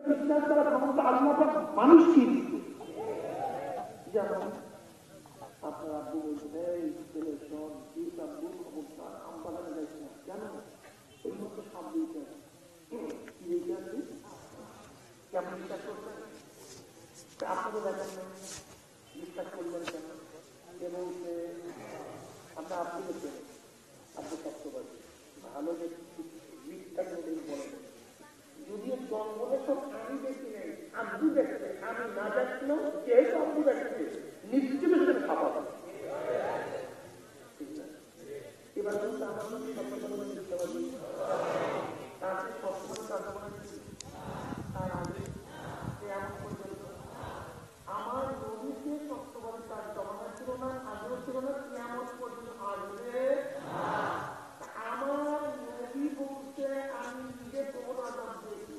বিশ্বাস করার ক্ষমতা আল্লাহ মানুষকে দিচ্ছে। যেমন আপনার আব্বু বলছেন, এই ছেলে শোন, আব্বু অবস্থা আমবাগানে যাইছে না কেন? এই মতো সব দিয়েছে কি দিয়েছে আপনি কেমন বিশ্বাস করছেন? আপনাকে দেখেন না, বিশ্বাস করলেন কেন? যে বলছে আমরা আপনি দেখেন আপনি সত্যবাদী ভালো যে বিশ্বাস বলেন, যদিও জঙ্গলে সব আমি দেখি নাই, আব্বু দেখছে, আমি না দেখলেও যেহেতু আব্বু দেখছে নিশ্চিত সেটা খাওয়া হবে। এবার কিন্তু আমার সত্যবাদী তাকে সত্যবাদী তার আগে এমন পর্যন্ত আমার নদীকে সত্যবাদী তার জমানা ছিল না, আগ্রহ ছিল না, কেমন পর্যন্ত আসবে। আমার নদী বলতে আমি নিজে কবর আজাদ দিয়েছি,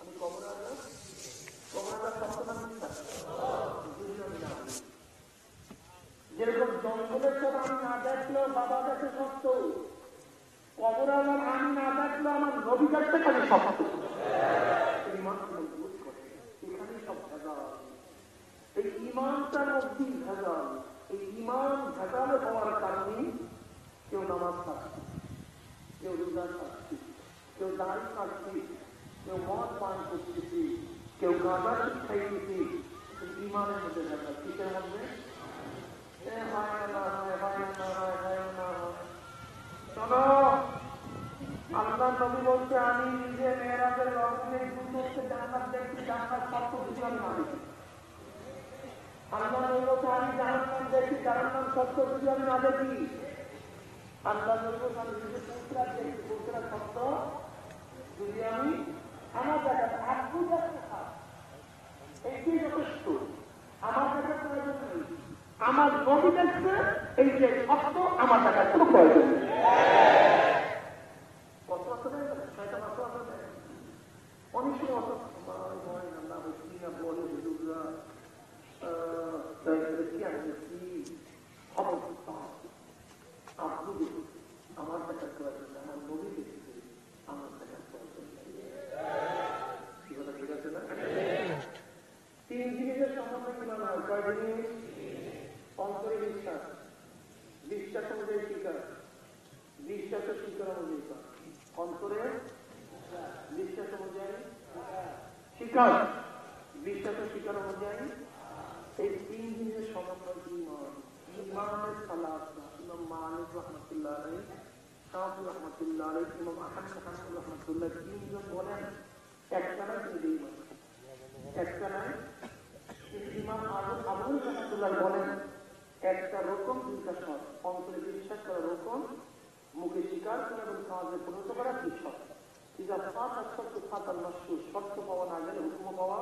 আমি কবর আজাদ সত্যবাদী যেরকম জঙ্গলের সব আমি না দেখলেও বাবা কাছে সত্য, কবর আজাদ আমি না দেখলেও আমার নদী কাছে খালি সত্য। এখানে সব ভেজাল, এই ইমানটার মধ্যেই ভেজাল। এই ইমান ভেজালে হওয়ার কারণে কেউ নামাজ ছাড়ছে, কেউ রোজা ছাড়ছে, কেউ দাঁড়ি কাটছে, কেউ মদ পান করতেছে, কেউ গাঁজা খাইতেছে। ইমানের মধ্যে ভেজাল। কিসের মধ্যে? আল্লাহ নবী বলছে, আমি নিজে মেয়েরাজের রঙে দুটোকে জান্নাত দেখছি, জান্নাত সত্য কিছু আমি না দেখি। আল্লাহ নবী বলছে, আমি জাহান্নাম দেখি, জাহান্নাম সত্য কিছু আমি না দেখি। আল্লাহ নবী বলছে, আমি নিজে পুত্রার দেখি, পুত্রার সত্য যদি আমি আমার দেখা আব্বু দেখা এইটাই যথেষ্ট। আমার দেখা প্রয়োজন নেই, আমার নবী দেখছে এই যে সত্য, আমার দেখার কোনো প্রয়োজন নেই। অনেক সময় বলে হুজুররা আপনি দেখুন, আমার দেখার প্রয়োজন নেই, আমার নবী দেখছে আমার দেখার প্রয়োজন নেই। ঠিক আছে না? তিন জিনিসের সম্বন্ধে কিনা হয়, কয় জিনিস? অন্তরে বিশ্বাস, বিশ্বাস অনুযায়ী স্বীকার, বিশ্বাসের স্বীকার অনুযায়ী অন্তরে বিশ্বাস অনুযায়ী স্বীকার, বিশ্বাসের স্বীকার অনুযায়ী। এই তিন জিনিসের সমন্বয় ইমান। ইমানের সালাত ইমাম মালিক রহমতুল্লাহ আলাইহি, শাফি রহমতুল্লাহ আলাইহি, ইমাম আহমদ রহমতুল্লাহ তিনজন বলেন একটা নয়, তিনটে ইমান। একটা নয়, ইমাম আবুল রহমতুল্লাহ বলেন একটা রকম দুইটা সৎ। অন্তরে বিশ্বাস করা রকম, মুখে স্বীকার করা এবং কাজে পরিণত করা কি সৎ। শর্ত পাওয়া না গেলে হুকুম পাওয়া।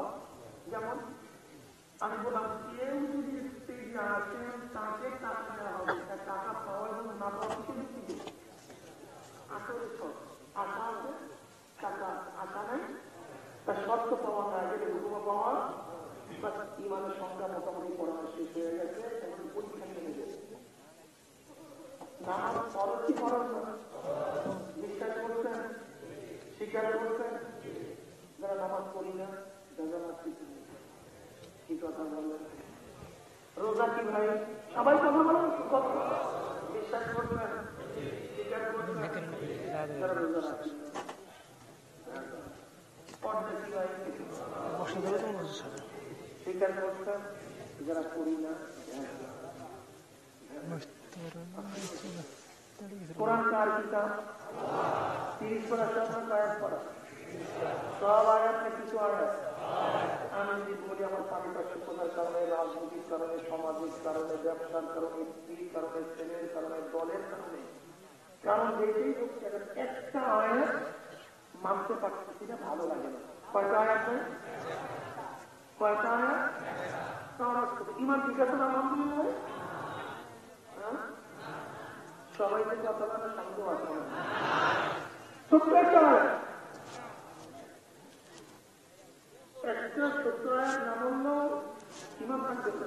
যেমন আমি বললাম, কেউ যদি স্টেজে আসেন তাকে টাকা দেওয়া হবে, টাকা পাওয়া এবং না পাওয়া কিছু দিচ্ছি আসলে সৎ। আশা আছে, টাকা আশা নেই, তার শর্ত পাওয়া না গেলে হুকুম পাওয়া। ইমানের সংখ্যা মোটামুটি পড়ানো শেষ হয়ে গেছে, এখন পরীক্ষা নেমে গেছে। নামাজ ফরজ কি ফরজ না? বিশ্বাস করছেন, স্বীকার করছেন। যারা নামাজ পড়ি না, কি কথা বললেন? রোজা কি ভাই? সবাই কথা বলেন, বিশ্বাস করছেন, স্বীকার করছেন। যারা রোজা রাখি পর্দা কি ভাই? স্বীকার করছেন। যারা করি না, কোরআন কার কিতাব 30 পড়া, 7 আয়াত পড়া, সব আয়াত না কিছু আয়াত। আমি যদি বলি আমার পারিপার্শ্বিকতার কারণে, রাজনৈতিক কারণে, সামাজিক কারণে, ব্যবসার কারণে, স্ত্রীর কারণে, ছেলের কারণে, দলের কারণে, কারণ যেতেই হচ্ছে একটা আয়াত মানতে পারছি না, ভালো লাগে না। কয়টা আয়াত নেই? কয়টা আয়াত? ইমান ঠিক আছে না? আলহামদুলিল্লাহ। সবাই যে কথা বলে সন্দেহ আছে না, ছোট্ট একটা আয়াত, একটা ছোট্ট আয়াত না বললো ইমান থাকবে না।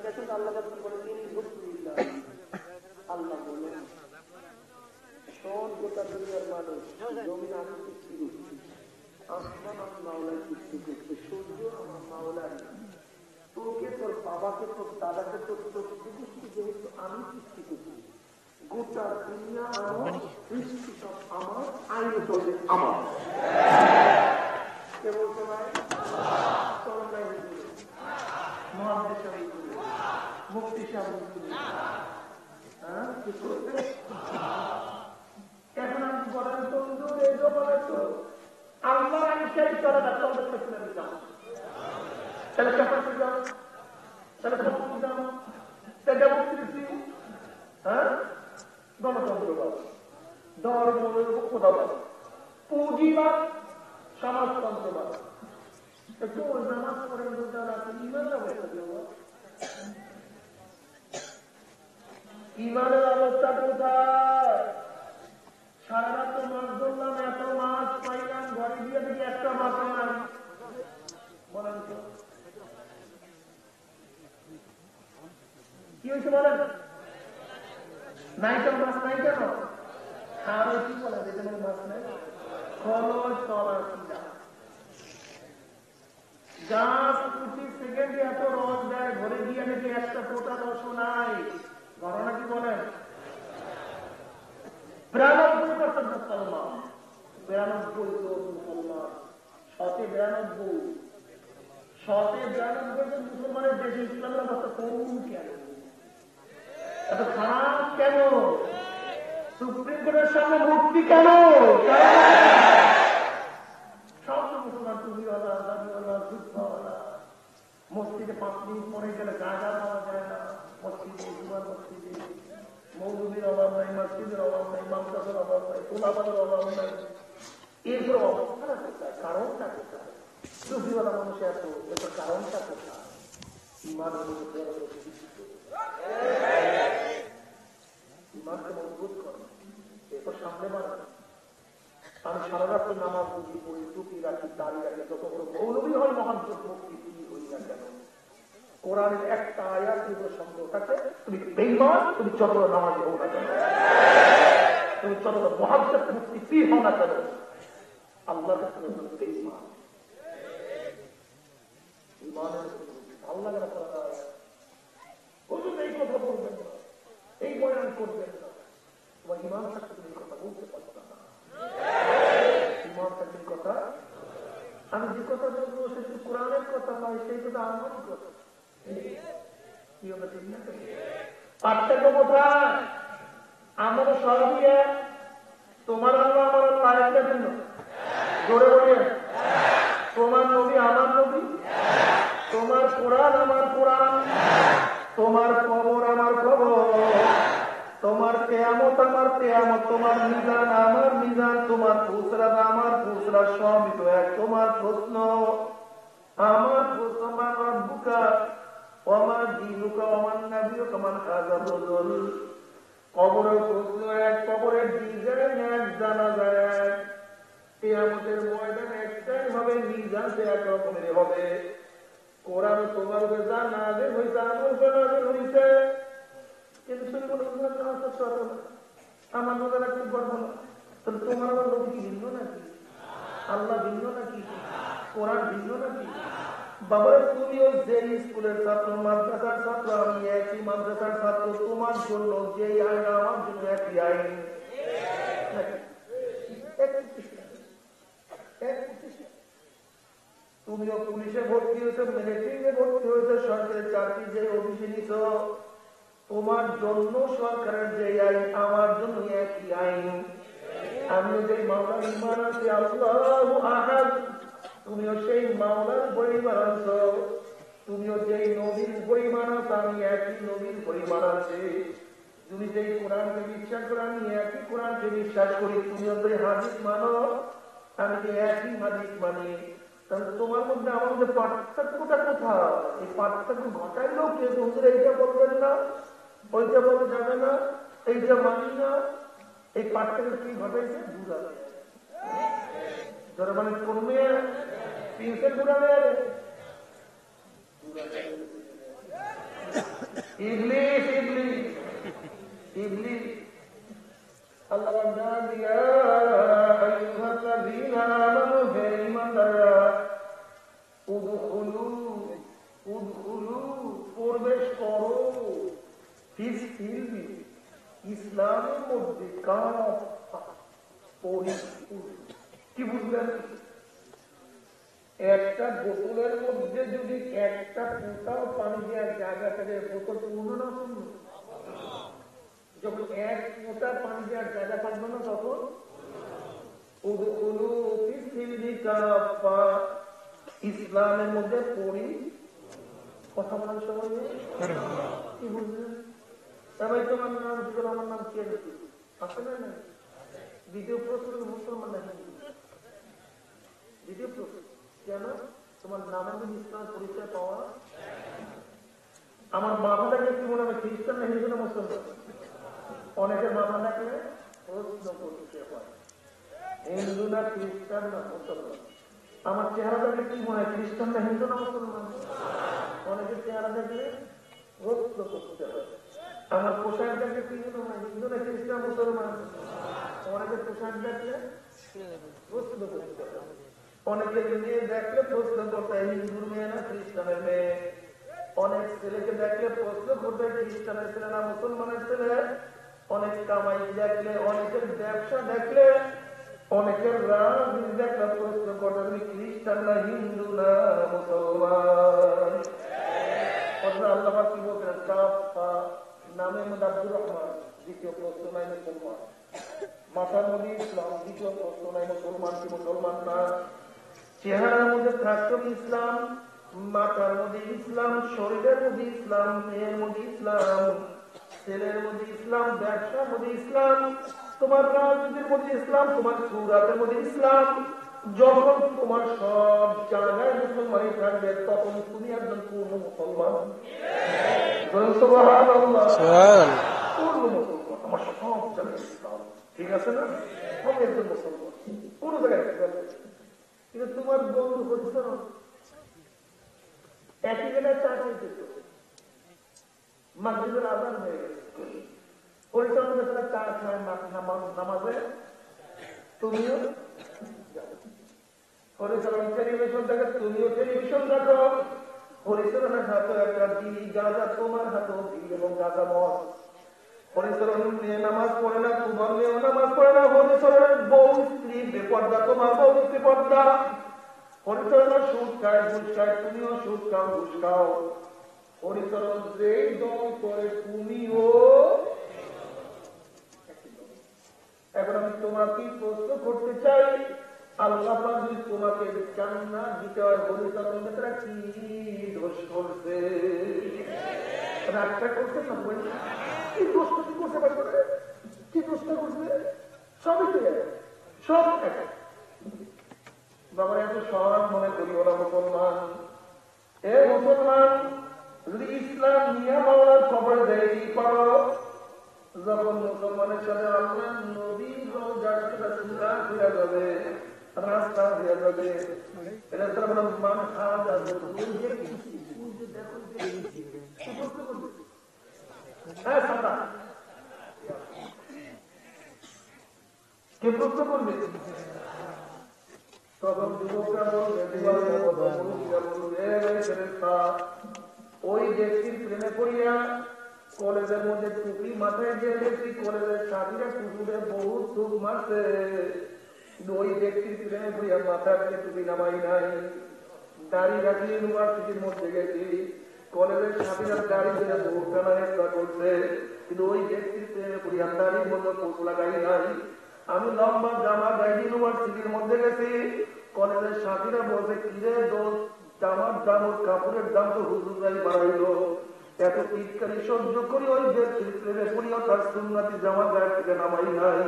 দেখুন আল্লাহ বলেছেন, আল্লাহ বলেন, শোন গোটা দুনিয়ার মানুষ, জমিন আমি সৃষ্টি করছি, আসমান আমি মাওলায় সৃষ্টি করছি, সূর্য আমার মাওলায়, তোকে তোর বাবাকে তোর দাদাকে তোর চোখকে যেহেতু আমি সৃষ্টি করছি, গোটা দুনিয়া আমার, সৃষ্টি সব আমার, আইন চলবে আমার। কে বলতে পারে? মুক্তি এখন আমি বলেন বন্ধু, এই বলেন তো আল্লাহ আইনটাই চলে না, চলবে সেকুলারে যাও, তাহলে ক্যাপাসিটি যাও, তাহলে মুক্তি যাও, তাহলে মুক্তি, হ্যাঁ, গণতন্ত্রবাদ, ধর্ম খোদাবাদ, পুঁজিবাদ, সমাজতন্ত্রবাদ। একটু নামাজ পড়েন, ইমানের অবস্থা কোথায়? সারা রাত মাছ ধরলাম, এত মাছ পাইলাম, ঘরে গিয়ে দেখি একটা মাছ নাই। বলেন কি হয়েছে বলেন? নাই কেন মাছ নাই কেন? আর কি বলে যেটা মাছ নাই? খরচ চলার গাছ প্রতি সেকেন্ডে এত রস দেয়, ঘরে গিয়ে নাকি একটা ফোটা রসও নাই। ঘটনা কি বলেন? 92% মুসলমান, 92 মুসলমান, 92 মুসলমানের দেশে ইসলামের অবস্থা করুন কেন? এত খারাপ কেন? সুপ্রিম কোর্টের সামনে মুক্তি কেন? সব মুসলমান টুপিওয়ালা, দাবিওয়ালা, যুদ্ধওয়ালা, মসজিদে 5 মিনিট পরে গেলে জায়গা পাওয়া যায় না, মসজিদে মৌলবীর অভাব নাই, মসজিদের অভাব নাই, মাদ্রাসার অভাব নাই, তোলাবাদের অভাব নাই, এরপর অবস্থাটা কোথায়? কারণটা কোথায়? টুপিওয়ালা মানুষ এত, এটার কারণটা কোথায়? ইমানকে মজবুত করো, এরপর সামনে বাড়ানো। আমি সারা রাত্রে নামাজ বুঝি পড়ি, টুপি রাখি, দাঁড়িয়ে রাখি, যত বড় মৌলবী হয় মহান মুক্তি হই না কেন, কোরআনের একটা আয়াত দুটো শব্দ থাকে, তুমি বেঈমান, তুমি যত বড় নামাজি হও না কেন, তুমি যত বড় মুহাদ্দিস মুফতি পীর হও না কেন, আল্লাহর কাছে তুমি বেঈমান। ঈমানের আল্লাহ যেন করা বলুন, এই কথা বলবেন না, এই বয়ান করবেন না, তোমার ঈমান থাকতে তুমি কথা বলতে পারবে না। ঈমান থাকতে কথা, আমি যে কথা বলবো সেটা কোরআনের কথা নয়, সেই কথা আমারই কথা। পার্থক্য কোথায়? আমরা সবই এক, তোমার আল্লাহ আমার আল্লাহ একটা জন্য, জোরে বলে, তোমার নবী আমার নবী, তোমার কোরআন আমার কোরআন, তোমার কবর আমার কবর, তোমার কিয়ামত আমার কিয়ামত, তোমার মিজান আমার মিজান, তোমার ফুসরা আমার ফুসরা, সবই তো এক। তোমার প্রশ্ন আমার প্রশ্ন, আমার রব্বুকা ওয়া দীনুকা ওয়া নবিয়ুকা মান হাযা রাজুল। কবরের প্রশ্ন এক, কবরের ডিজাইন এক, জানাজা এক, কিয়ামতের ময়দান একটাই হবে, মিজান এক রকমের হবে। কোরআন তোমার উপরে যা নাযিল হইছে, আমার উপরে নাযিল হইছে, কিন্তু শুধু আমার মনে রাখতে পারবো না। তাহলে তোমার আমার নবী কি ভিন্ন নাকি? আল্লাহ ভিন্ন নাকি? কোরআন ভিন্ন নাকি? বাবার তুমিও যে স্কুলের ছাত্র, মাদ্রাসার ছাত্র, আমি একই মাদ্রাসার ছাত্র, তোমার জন্য যে আইন আমার জন্য একই আইন। তুমিও পুলিশে ভর্তি হয়েছে, মিলিটারিতে ভর্তি হয়েছে, সরকারের চাকরি যে অফিসে নিছ, তোমার জন্য সরকারের যে আইন আমার জন্য একই আইন। আমিও যে মাওলার ঈমান আছে, আল্লাহু আহাদ, তুমিও সেই মাওলার পরিবার আছ, তুমিও যেই নবীর পরিমাণ আছ, আমি একই নবীর পরিমাণ আছে। তুমি যেই কোরআনকে বিশ্বাস করো, আমি একই কোরআনকে বিশ্বাস করি। তুমিও যে হাদিস মানো, আমি যে একই হাদিস মানি। তাহলে তোমার মধ্যে আমার মধ্যে পার্থক্যটা কোথায়? এই পার্থক্য ঘটাইলেও কেউ তোমাদের এইটা বলবেন না, ওইটা বলা যাবে না, এইটা মানি না। এই পার্থক্য কি ঘটাইছে? বুঝা যায় যারা মানে কর্মে তিনশো ঘুরাবে ইবলিস ইবলিস ইবলিস আল্লাহ মধ্যে কি বুঝলেন? একটা বোতলের মধ্যে যদি একটা ফোঁটাও পানি দেওয়ার জায়গা থাকে, বোতল পূর্ণ না পূর্ণ? যখন এক ফোঁটা পানি দেওয়ার জায়গা থাকবে না, তখন ইসলামের মধ্যে পড়ি। কথা বলার সময় কি বুঝলেন? সবাই তোমার নাম ছিল, আমার নাম কে আছে না? না দ্বিতীয় প্রশ্ন, মুসলমান না হিন্দু? দ্বিতীয় প্রশ্ন কেন? তোমার নামের মধ্যে ইসলামের পরিচয় পাওয়া। আমার মাথা থাকলে কি মনে হবে খ্রিস্টান না হিন্দু না মুসলমান? অনেকের মাথা থাকলে প্রশ্ন করতে পারে হিন্দু না খ্রিস্টান না মুসলমান। আমার চেহারা দেখলে কি মনে হয় খ্রিস্টান না হিন্দু না মুসলমান? অনেকের চেহারা দেখলে প্রশ্ন করতে হবে। আমার পোশাক দেখলে কি মনে হয় হিন্দু না খ্রিস্টান মুসলমান? অনেকের পোশাক দেখলে প্রশ্ন করতে হবে। অনেকের মেয়ে দেখলে প্রশ্ন করতে হিন্দুর মেয়ে না খ্রিস্টানের মেয়ে। অনেক ছেলেকে দেখলে প্রশ্ন করতে খ্রিস্টানের ছেলে না মুসলমানের ছেলে। অনেক কামাই দেখলে, অনেকের ব্যবসা দেখলে, অনেকের রাজনীতি দেখলে প্রশ্ন করতে তুমি খ্রিস্টান না হিন্দু না মুসলমান। আল্লাহ কি বলছেন? নামে আব্দুর রহমান, দ্বিতীয় প্রশ্ন নাই মুসলমান। মাথার মধ্যে ইসলাম, দ্বিতীয় প্রশ্ন নাই মুসলমান কি মুসলমান না? চেহারার মধ্যে থাকতো ইসলাম, মাথার মধ্যে ইসলাম, শরীরের মধ্যে ইসলাম, মেয়ের মধ্যে ইসলাম, ছেলের মধ্যে ইসলাম, ব্যবসার মধ্যে ইসলাম, তোমার রাজনীতির মধ্যে ইসলাম, তোমার সুরাতের মধ্যে ইসলাম। যখন তোমার সব জায়গায় মুসলমানই থাকবে, তখন তুমি একজন পূর্ণ মুসলমান। পূর্ণ মুসলমান, আমার সব জায়গায় ইসলাম, ঠিক আছে না? আমি একজন মুসলমান, কোন জায়গায় কিন্তু তোমার বন্ধু হচ্ছে না একই জায়গায় চা খেতে, মাগরিবের আযান হয়ে গেছে, পরিচালনা চা খায় নামাজে, তুমিও পরিচালনা টেলিভিশন দেখে, তুমিও টেলিভিশন দেখো, পরিচালনার হাতে একটা বিড়ি গাঁজা, তোমার হাতেও বিড়ি এবং গাঁজা মদ। পরিচালনের মেয়ে নামাজ পড়ে না, তোমার মেয়েও নামাজ পড়ে না। পরিচালনের বউ স্ত্রী বেপর্দা, তোমার বউ স্ত্রী পর্দা। পরিচালনা সুদ খায়, ঘুষ খায়, তুমিও সুদ খাও, ঘুষ খাও। পরিচালন যেই দল করে, তুমিও। এখন আমি তোমাকে প্রশ্ন করতে চাই, আল্লাহ যদি তোমাকে জান্নাত দিতে হয়, পরিচালন নেতারা কি দোষ করছে? রাগটা করছে না, কি দোষটা কি করতে পারবে? কি দোষটা করছে? সবই তো সব এক। বাবা এত সহজ মনে করি ওরা মুসলমান। এ মুসলমান, যদি ইসলাম নিয়ে মাওলার খবর দেয় কি পারো? যখন মুসলমানের সাথে আল্লাহ নবী যার সাথে সুরা হয়ে যাবে, রাস্তা হয়ে যাবে, এটা তারা বলে মান খাওয়া যাবে। হ্যাঁ সাদা কে প্রশ্ন করবে? তখন যুবকরা বলবে, ওই ব্যক্তির প্রেমে পড়িয়া কলেজের মধ্যে টুপি মাথায় যে ব্যক্তি কলেজের সাথীরা কুকুরে বহু সুখ মারছে, ওই ব্যক্তির প্রেমে পড়িয়া মাথায় টুপি নামাই নাই, দাড়ি রাখি ইউনিভার্সিটির মধ্যে গেছি, কলেজের সাথীরা দাড়ি দিয়ে বহু টানা চেষ্টা করছে, কিন্তু ওই ব্যক্তির প্রেমে পড়িয়া দাড়ির মধ্যে পোষ লাগাই নাই। আমি লম্বা জামা গাই ইউনিভার্সিটির মধ্যে গেছি, কলেজের সাথীরা বলছে কিরে দোষ, জামার দাম ওর কাপড়ের দাম তো হুজুরাই বাড়াইল। এত চিৎকারি সহ্য করি ওই ব্যক্তির প্রেমে পড়িয়া তার সুন্নাতি জামা গায়ে থেকে নামাই নাই।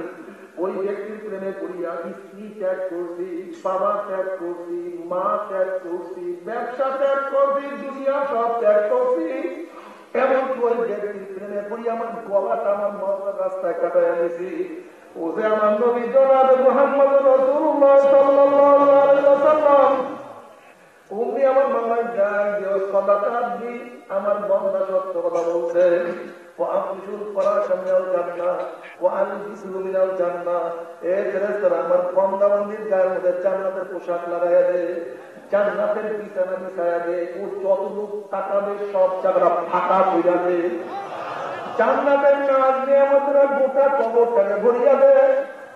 ওই ব্যক্তির প্রেমে পড়িয়া স্ত্রী ত্যাগ করছি, বাবা ত্যাগ করছি, মা ত্যাগ করছি, ব্যবসা ত্যাগ করছি, দুনিয়া সব ত্যাগ করছি। এমনকি ওই ব্যক্তির প্রেমে পড়িয়া আমার গলাটা আমার মরার রাস্তায় কাটায় এনেছি। ও যে আমার নবী জনাবে মুহাম্মদ রাসূলুল্লাহ সাল্লাল্লাহু আলাইহি ওয়াসাল্লাম, উনি আমার মামায় যান যে সদাকা দি আমার বন্দা সত্য কথা বলছে। ও আফিসুল ফরাশা মিনাল জান্নাহ ওয়া আলবিসু মিনাল জান্নাহ, এ ফেরেশতারা আমার বন্দা বান্দির গায়ের মধ্যে জান্নাতের পোশাক লাগাইয়া দে, জান্নাতের বিছানা বিছাইয়া দে, ও যতটুকু তাকাবে সব জায়গা ফাঁকা হইয়া দে। জান্নাতের নাজ নিয়ামতেরা গোটা কবরটাকে ভরিয়া দেয়।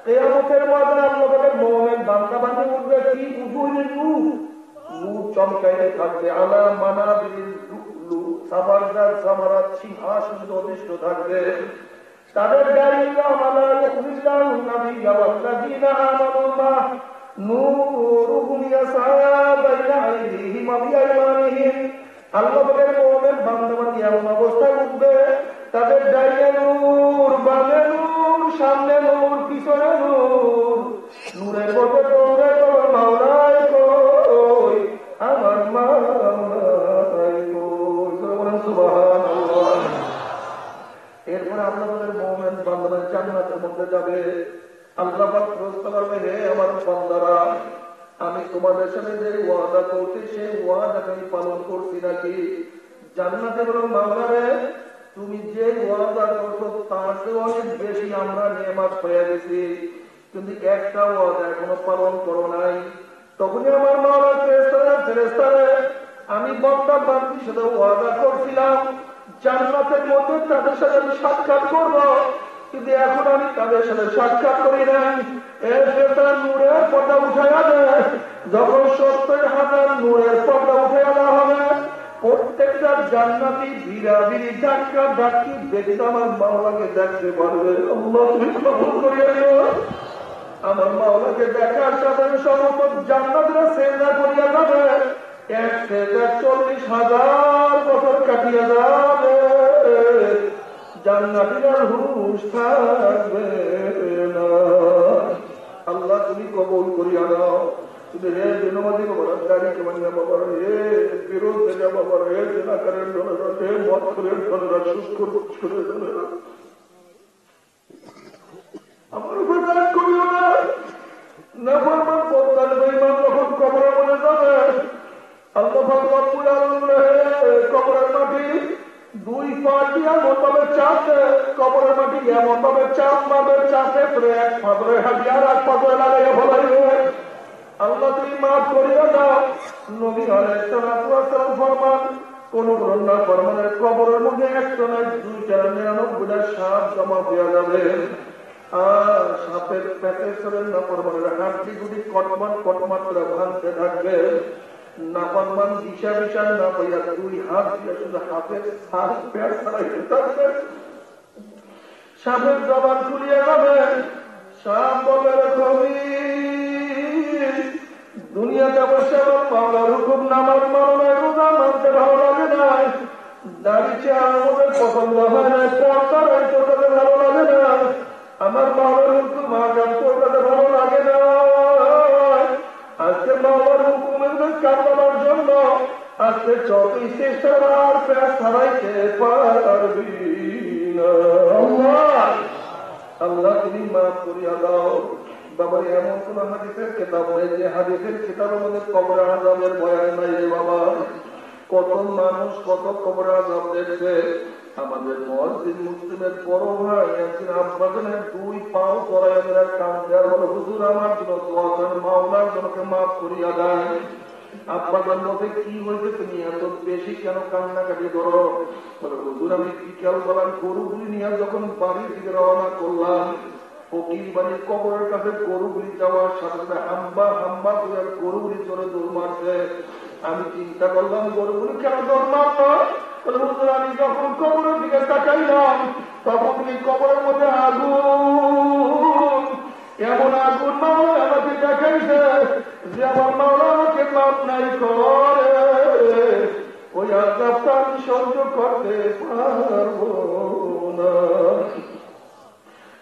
কিয়ামতের ময়দানে আল্লাহর মুমিন বান্দা বান্দী উঠবে, কি উজুরিন নূর, নূর চমকাইতে থাকবে। আলা মানাবিল লুলু সাবারদার সামারাত, সিংহাসন অধিষ্ঠ থাকবে। তাদের গাড়িরা মালা ইয়াকুল্লাহু নাবিয়্যা ওয়াল্লাযীনা আমানু মা নূরুহুম ইয়াসআ বাইনা আইদিহিম ওয়া বিআইমানিহিম। আল্লাহর মুমিন বান্দা বান্দী এমন অবস্থায় উঠবে, তাদের ডাইনে নূর, বামে নূর, সামনে নূর, পিছনে নূর। নূরের মধ্যে দৌড়ে তোমার মাওলাই কই, আমার মাওলাই কই, সুবহানাল্লাহ। এরপরে আল্লাহর মুমিন বান্দা জান্নাতের মধ্যে যাবে। আল্লাহ পাক প্রশ্ন করবে, হে আমার বান্দারা, আমি তোমাদের সাথে যে ওয়াদা করছি সেই ওয়াদাকে আমি পালন করছি নাকি? জান্নাতে বলো, মাওলা রে, তুমি যে ওয়াদা করছো তার চেয়ে অনেক বেশি আমরা নেয়ামত হয়ে গেছি, কিন্তু একটা ওয়াদা এখনো পালন করো নাই। তখনই আমার মাওলা ফেরেশতারা, আমি বান্দা বান্দির সাথে ওয়াদা করছিলাম জান্নাতের মধ্যে তাদের সাথে আমি সাক্ষাৎ করবো, কিন্তু এখন আমি তাদের সাথে সাক্ষাৎ করি নাই। এর ফেরেশতারা নূরের পর্দা উঠাইয়া দেয়। যখন 70,000 নূরের পর্দা উঠাইয়া দেওয়া হবে, প্রত্যেকটা জান্নাতি বিরাবিরি ধাক্কা ধাক্কি দেখে আমার মাওলাকে দেখতে পারবে। আল্লাহ তুমি কবুল করিয়া নিও। আমার মাওলাকে দেখার সাথে সমস্ত জান্নাতীরা সেজদা করিয়া যাবে। এক সেজদা 40,000 বছর কাটিয়া যাবে, জান্নাতীরা হুঁশ থাকবে না। আল্লাহ তুমি কবুল করিয়া নাও। তুমি হে বিনোদী বাবার গাড়িকে মানিয়া বাবার, হে বিরোধে যা বাবার, হে জেনা করেন জনেরা, হে মত করেন জনেরা, সুস্কর করে জনেরা, আমার উপর রাগ করিও না। নাফরমান বদলার বেঈমান যখন কবরের মধ্যে যাবে, আল্লাহ পাক রব্বুল আলামিন কবরের মাটি 2 পা দিয়া মোতাবেক চাপে, কবরের মাটি এমন ভাবে চাপ মারবে, চাপে করে এক পাথরে হাতিয়া আর এক পাথরে লাগাইয়া ফেলাইবে। আল্লাহ তুমি মাফ করিয়া দাও। নবী আলাইহিস সালাতু ওয়াস সালাম ফরমান, কোন না ফরমানের কবরের মধ্যে একটা নয় 299টা সাপ জমা হয়ে যাবে। আর সাপের পেটে চলে না ফরমানের হাড্ডি গুলি কটমান কটমান করে ভাঙতে থাকবে। না ফরমান দিশা বিষা না পাইয়া 2 হাত দিয়ে শুধু হাতের শ্বাস পেট ছাড়াইতে থাকবে। সাপের জবান খুলিয়া যাবে। সাপ বলে, কবি দুনিয়াতে বসে আমার মাওলার হুকুম নামাজ মানো নাই, রোজা মানতে ভালো লাগে নাই, দাড়ি চেহারা আমাদের পছন্দ হয় না, পর্দা রাইতে তাদের ভালো লাগে না, আমার মাওলার হুকুম আগাম করতে ভালো লাগে না। আজকে মাওলার হুকুমের কাজ করার জন্য আজকে যতই চেষ্টা আর পেট ছাড়াইতে পারবি না। আল্লাহ তুমি মাফ করিয়া দাও। বাবা এমন কোন হাদিসের কিতাব নেই যে হাদিসের কিতাবের মধ্যে কবরে আযাবের বয়ান নাই রে বাবা। কত মানুষ কত কবরে আযাব দেখছে। আমাদের মুয়াজ্জিন মুসলিমের বড় ভাই একদিন আব্বাজানের 2 পাও করায় আমরা কাঁদতে আর বলে, হুজুর আমার জন্য দোয়া করেন, মাওলার জনকে মাফ করিয়া দেন। আব্বাজান বলতে, কি হয়েছে তুমি এত বেশি কেন কান্নাকাটি করো? বলে, হুজুর আমি বিকেল বেলা গরুগুলি নিয়ে যখন বাড়ির দিকে রওনা করলাম, ফকির বাড়ির কবরের কাছে গরুগুলি যাওয়ার সাথে সাথে হাম্বা হাম্বা করে গরুগুলি চলে দৌড় মারছে। আমি চিন্তা করলাম গরুগুলি কেন দৌড় মারলো? বলে, হুজুর আমি যখন কবরের দিকে তাকাইলাম তখন এই কবরের মধ্যে আগুন, এমন আগুন মাওলা আমাকে দেখাইছে যে আমার মাওলা আমাকে মাপ নাই করে, ওই আযাবটা আমি সহ্য করতে পারবো না।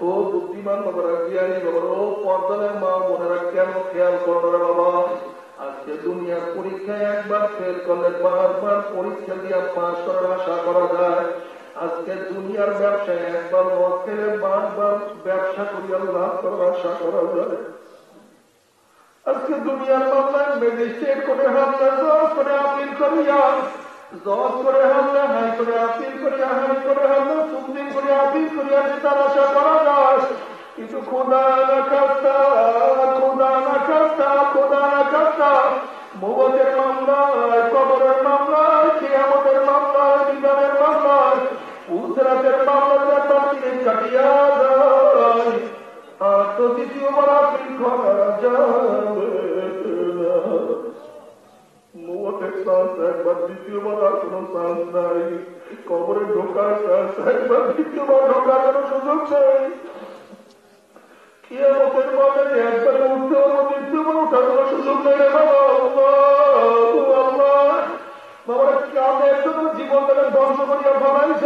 ও বুদ্ধিমান বাবারা, জ্ঞানী বাবারা, ও পর্দানের মা বোনেরা, কেন খেয়াল করো না বাবা? আজকে দুনিয়ার পরীক্ষায় একবার ফেল করলে বারবার পরীক্ষা দিয়ে পাস করার আশা করা যায়। আজকে দুনিয়ার ব্যবসায় একবার লস খেলে বারবার ব্যবসা করিয়া লাভ করার আশা করা যায়। আজকে দুনিয়ার মামলায় ম্যাজিস্ট্রেট করে হামলা, জজ করে আপিল করিয়া, জজ করে হামলা, হাই করে আপিল করিয়া, হাই করে হামলা, সুপ্রিম করে আপিল করিয়া জেতার আশা করা যায়। কিন্তু খোদা না খাস্তা, খোদা না খাস্তা, খোদা না খাস্তা, মৌতের মামলায়, কবরের মামলায়, কিয়ামতের মামলায়, বিধানের মামলায়, উসরাতের মামলা কাটিয়া যায়, আর তো দ্বিতীয়বার আপনি করা যাবে না। মৌতের চান্স একবার, দ্বিতীয়বার আর কোন চান্স নাই। কবরে ঢোকার চান্স একবার, দ্বিতীয়বার ঢোকার কোন সুযোগ নেই। কিয়ামতের মাঝে একবার উঠতে হলো, দ্বিতীয়বার ওঠার কোন সুযোগ নেই রে বাবা। বাবার কামের জন্য জীবনটাকে ধ্বংস করিয়া ফলাইছ।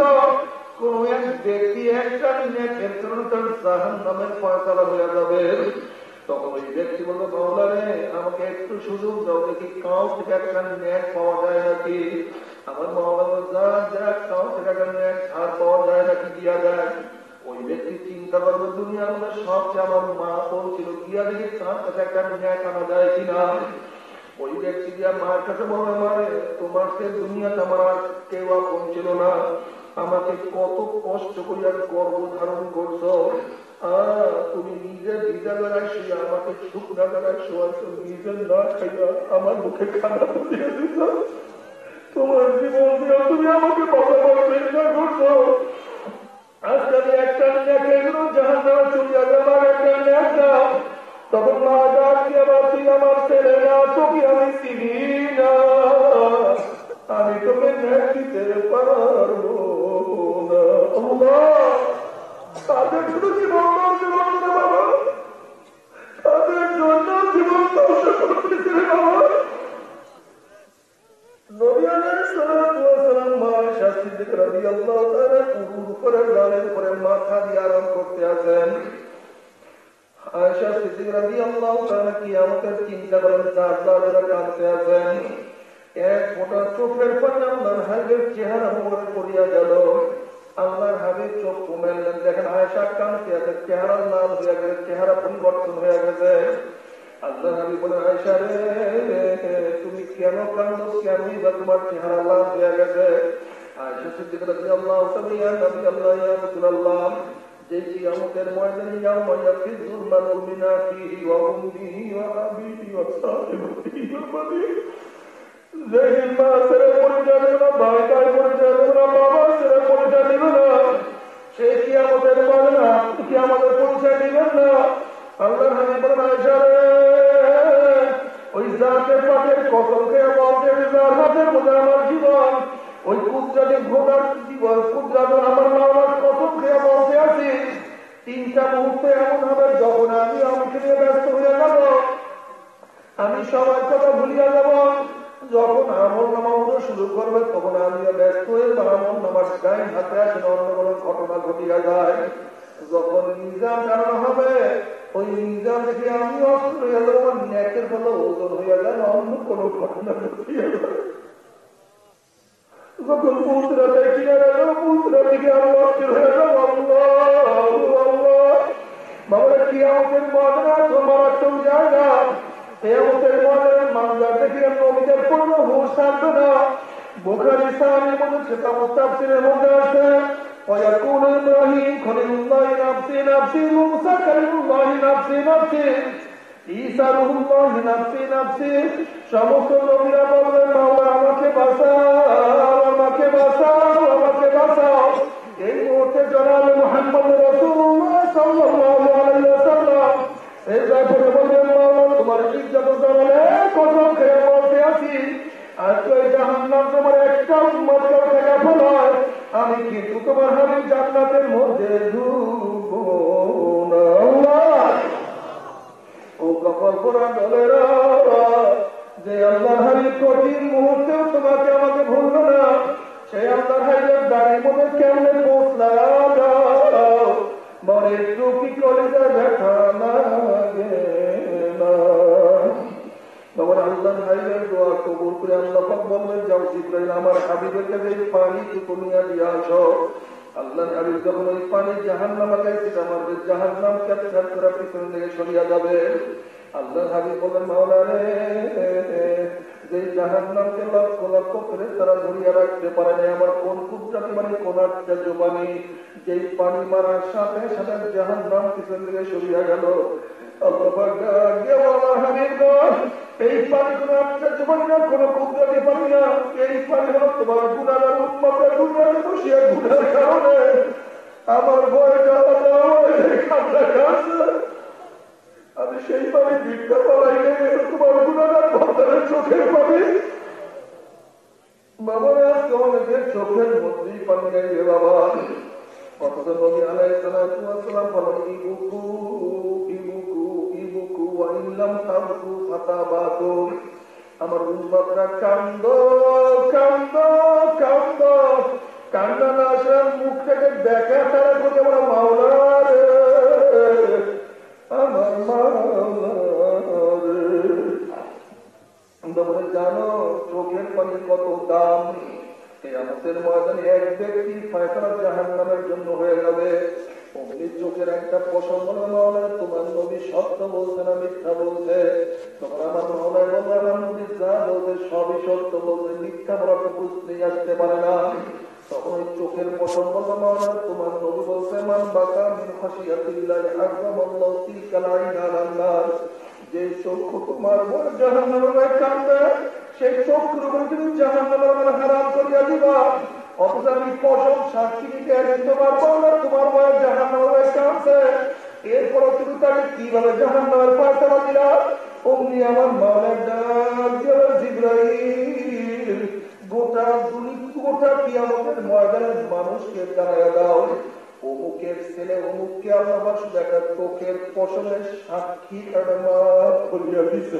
কোন এক ব্যক্তি একটা নেকের জন্য তার জাহান্নামের ফয়সালা হয়ে যাবে, তখন ওই ব্যক্তি বলবে মাওলারে আমাকে একটু সুযোগ দাও, দেখি কাউ থেকে একটা নেক পাওয়া যায় নাকি। আমার মাওলা যা যা কাউ থেকে একটা নেক ছাড় পাওয়া যায় নাকি, দিয়া যায়। ওই ব্যক্তি চিন্তা করবে দুনিয়ার মধ্যে সবচেয়ে আমার মা বলছিল, গিয়া দেখি তার কাছে একটা নেক আনা যায় কিনা। ওই ব্যক্তি দিয়া মার কাছে বলে মারে তোমার সে দুনিয়াতে আমার আর কেউ আপন ছিল না, আমাকে কত কষ্ট করিয়া গর্ব ধারণ করছো, তুমি নিজের ভিজা বেড়ায় শুয়ে আমাকে শুকনা বেড়ায় শোয়াচ্ছ, নিজের না খাইয়া আমার মুখে খানা দিয়ে দিত। তোমার জীবন দিয়া তুমি আমাকে বাবা বড় চেষ্টা করছো, আজকে আমি একটা নেকেগুলো জাহান নামে চলিয়া যাবার একটা নেক দাও। তখন মা ডাক দিয়ে তুই আমার ছেলে না, তোকে আমি চিনি না, আমি তোকে নেক দিতে পারবো না। তাদের শুধু জীবন জীবন বাবা, তাদের জন্য জীবন ধ্বংস করতেছে বাবা। নবী আলাইহিস সালাতু ওয়াস সালাম আয়েশা সিদ্দিকা রাদিয়াল্লাহু তাআলা উহুর উপরে ডালের উপরে মাথা দিয়ে আরাম করতে আছেন। আয়েশা সিদ্দিকা রাদিয়াল্লাহু তাআলা কিয়ামতের চিন্তা করেন, চার কাঁদতে আছেন। এক ফোঁটা চোখের পানি আল্লাহর হাবিবের চেহারা মোবারক পড়িয়া গেল। আল্লাহর হাবিব চোখ ঘুমাইলেন, দেখেন আয়েশা কাঁদতে আছে, চেহারা লাল হয়ে গেছে, চেহারা পরিবর্তন হয়ে গেছে। আল্লাহ হাবিব বলেন আয়েশা রে তুমি কেন কাঁদো, কেনই বা তোমার চেহারা লাল হয়ে গেছে। আয়েশা সিদ্দিকা রাদিয়াল্লাহু তাআলা ইয়া নবী আল্লাহ ইয়া রাসূলুল্লাহ, যে কিয়ামতের ময়দানে ইয়াউমা ইয়াফিজুল মারউ মিন আখিহি ওয়া উম্মিহি ওয়া আবিহি ওয়া সাহিবিহি ওয়া বানিহি, যেদিন মা ছেড়ে পরিচয় দেবে না, ভাই ভাই পরিচয় দেবে না, বাবা ছেড়ে পরিচয় দিবে না, সেই কিয়ামতের ময়দানে আপনি কি আমাদের পরিচয় দিবেন না? আল্লাহর হাবিব বলেন আয়েশা রে ওই জাতের পাকের কসম খেয়ে বলতে, যার হাতের মধ্যে আমার জীবন, ওই কুদরতের ঘোড়ার জীবন, কুদরতের আমার মাওলার কসম খেয়ে বলতে আছি, তিনটা মুহূর্তে এমন হবে যখন আমি আমাকে নিয়ে ব্যস্ত হয়ে যাব, আমি সবার কথা ভুলিয়া যাব। যখন আমল নামা শুরু করবে তখন আমি ব্যস্ত হয়ে আমল নামার গায়ে হাতে আসেন, অন্য কোনো ঘটনা ঘটিয়া যায়। যখন মিজান টানানো হবে ওই মিজান দেখে আমি অস্ত্র হইয়া যাবো, আমার নেকের ফলে ওজন হইয়া যায়, অন্য কোনো ঘটনা ঘটিয়া যায়। যখন পুত্রাতে কিনে গেল পুত্রা দিকে আমি অস্থির হয়ে যাবো, বাবা কি আমাদের মনে আছে মারাত্মক জায়গা, আমাদের মনে মামলা দেখে নবীদের কোন হুঁশ থাকবে না। বুখারী সাহিহ মধ্যে সেটা তাফসীরের মধ্যে আছে, ويكون إبراهيم خليل الله نفسي نفسي موسى كلم الله نفسي نفسي ঈসা রূহুল্লাহ নাফসি নাফসি, সমস্ত নবীরা বলবেন মাওলা আমাকে বাঁচাও, আমাকে বাঁচাও, আমাকে বাঁচাও। এই মুহূর্তে জনাবে মুহাম্মদ রাসূলুল্লাহ সাল্লাল্লাহু আলাইহি ওয়াসাল্লাম এই ব্যাপারে বলবেন মাওলা তোমার ইজ্জত জানালে কসম খেয়ে বলতে আছি, আজকে এই জাহান্নাম তোমার একটা উম্মতকে থেকে ফেলায়, আমি কিন্তু তোমার হাবিব জান্নাতের মধ্যে ঢুকবো না। ও কপাল পোড়া দলেরা, যে আল্লাহর হাবিব কঠিন মুহূর্তেও তোমাকে আমাকে ভুললো না, সেই আল্লাহর হাবিবের দাঁড়ির মধ্যে কেমনে পৌঁছলাম, মনে একটু কি কলিজায় ব্যথা লাগে না? তখন আল্লাহর হাবিবের দোয়া কবুল করে আল্লাহ পাক বললেন যাও জিবরাইল আমার হাবিবের কাছে পানি টুকুনিয়া দিয়ে আসো। আল্লাহর হাবিব যখন ওই পানি জাহান্নাম লাগাইছে, আমাদের জাহান্নাম ক্যাপচার করে পিছন দিকে সরিয়া যাবে। আল্লাহর হাবিব বলেন মাওলা রে, যে জাহান্নামকে লক্ষ লক্ষ করে তারা ধরিয়া রাখতে পারে না, আমার কোন কুদরত মানে কোন আশ্চর্য পানি, যেই পানি মারার সাথে সাথে জাহান্নাম পিছন দিকে সরিয়া গেল। আল্লাহ পাক ডাক আল্লাহর হাবিব এই পানি কোন আশ্চর্য পানি না, কোন কুদরতি পানি না, এই পানি হলো তোমার গুনাহগার উম্মতের গুনাহ বসিয়া গুনাহের কারণে আমার বয়টা কান্না কাছে আমি সেই পানি ভিক্ষা পালাইলে তোমার গুণাগার ভক্তের চোখের পাবে বাবার আজকে অনেকের চোখের মধ্যেই পানি গাইবে বাবা অথচ নবী আলাইহিস সালাম বলেন ইবুকু ইবুকু ইবুকু ওয়া ইল্লাম তাবকু ফাতাবাতু আমার উম্মতরা কান্দো কান্দো কান্দো কান্না না আসার মুখ থেকে দেখা তারা করে আমার মাওলার আমার মাওলার জানো চোখের পানি কত দাম কিয়ামতের ময়দানে এক ব্যক্তির ফয়সালা জাহান্নামের জন্য হয়ে যাবে অমনি চোখের একটা পশম বলে মাওলা তোমার নবী সত্য বলছে না মিথ্যা বলছে তখন আমার মাওলায় বলবে আমার নবী যা বলছে সবই সত্য বলছে মিথ্যা বলার তো বুঝতেই আসতে পারে না তখন ওই চোখের পশম বলবে মাওলা তোমার নবী বলছে মান বাকা মিন খাশিয়াতিল্লাহি আযযামাল্লাহু তিলকাল আইনা আলান নার যে চক্ষু তোমার বড় জাহান্নামে কাঁদবে সেই চক্ষুর উপরে তুমি জাহান্নামের হারাম করিয়া দিবা অথচ আমি পশম সাক্ষী দিতে দিতে পারবো না তোমার বড় জাহান্নামে কাঁদছে এরপরে তুমি তাকে কিভাবে জাহান্নামের ফয়সালা দিলা অমনি আমার মাওলার ডাক দিলেন জিবরাইল গোটা গোটা কিয়ামতের ময়দানের মানুষকে জানাইয়া দাও অমুকের ছেলে অমুককে আল্লাহ শুধু একটা চোখের পশমের সাক্ষী মাফ করিয়া দিছে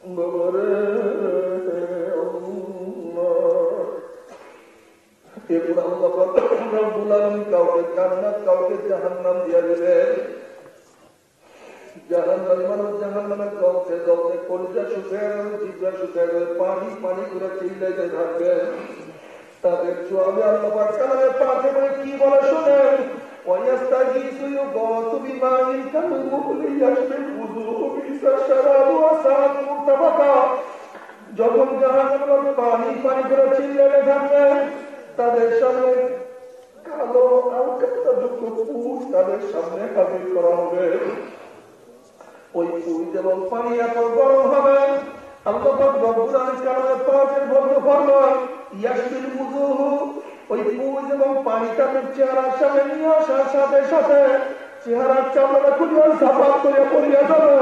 বাবারে এরপর আল্লাহ রব্বুল আলামিন কাউকে জান্নাত কাউকে জাহান্নাম দিয়া দেবেন জাহান্নামী মানুষ জাহান্নামের জলতে জলতে কলিজা শুকিয়ে গেল জিভা শুকিয়ে গেল পানি পানি করে চিল্লাইতে থাকবে তাদের জবাবে আল্লাহ পাক কালামে পাকে বলে কি বলে শুনেন ওয়ায়াস্তাগীসু ইউগাসু বিমাইন কালমুহলি ইয়াশবিল উযু বিসাশরাবু ওয়াসান মুতাবাকা যখন জাহান্নামের পানি পানি করে চিল্লাইতে থাকবে তাদের সামনে কালো আলকাতা যুক্ত পুষ তাদের সামনে হাজির করা হবে ওই পুরী এবং পানি এত গরম হবে আল্লাহ পাক রব্বুল আলামিন কালামে পাকের মধ্যে ফরমান ইয়াশবিল উযুহু ওই পুরী এবং পানিটাকে চেহারার সামনে নিয়ে আসার সাথে সাথে চেহারার চামড়া খুলিয়া সাফাত করে পড়িয়া যাবে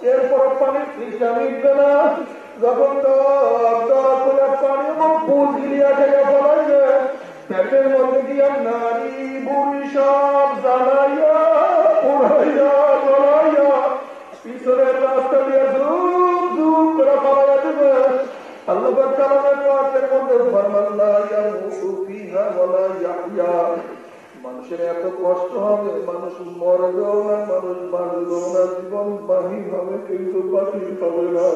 এরপর পানির তৃষ্ণা মিটবে না যখন করে পানি এবং ফুল গিলিয়া খেয়ে ফলাইবে পেটের মধ্যে গিয়া নারী বুড়ি সব জ্বালাইয়া পুড়াইয়া জ্বলাইয়া পিছনের রাস্তা দিয়ে ধূপ ধূপ করে ফলাইয়া দেবে আল্লাহ কালামের পাকের মধ্যে ফরমান লা ইয়ামুতু ফিহা ওয়ালা ইয়াহইয়া মানুষের এত কষ্ট হবে মানুষ মরবেও না মানুষ বাঁচবেও না জীবন বাহির হবে কিন্তু বাহির হবে না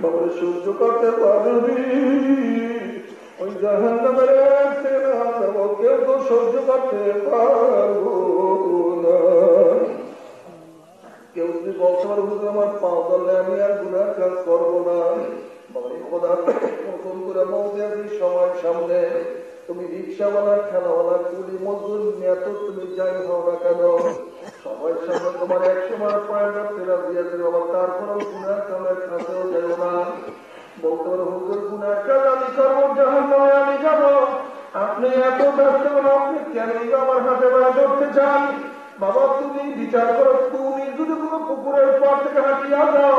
বাবার সহ্য করতে পারবি ওই জাহান্নামের কেউ তো সহ্য করতে পারবো না কেউ যদি বলতে পারবো আমার পাও দলে আমি আর গুনার কাজ করবো না নতুন করে মৌদের সময় সামনে তুমি রিক্সাওয়ালা ঠেলাওয়ালা কুলি মজদুর নিয়ে তুমি যাই হও না কেন সবাই সামনে তোমার এক সময় পয়সা ফেরা দিয়েছিল আবার তারপরেও গুনার কামের কাছেও যাই না বলতে পারো হুজুর গুনার কাজ আমি করবো জাহান্নামে আমি যাবো আপনি এত ব্যস্ত আপনি কেন আমার হাতে বেড়া ধরতে চান বাবা তুমি বিচার করো তুমি যদি কোনো পুকুরের পর থেকে হাঁটিয়া যাও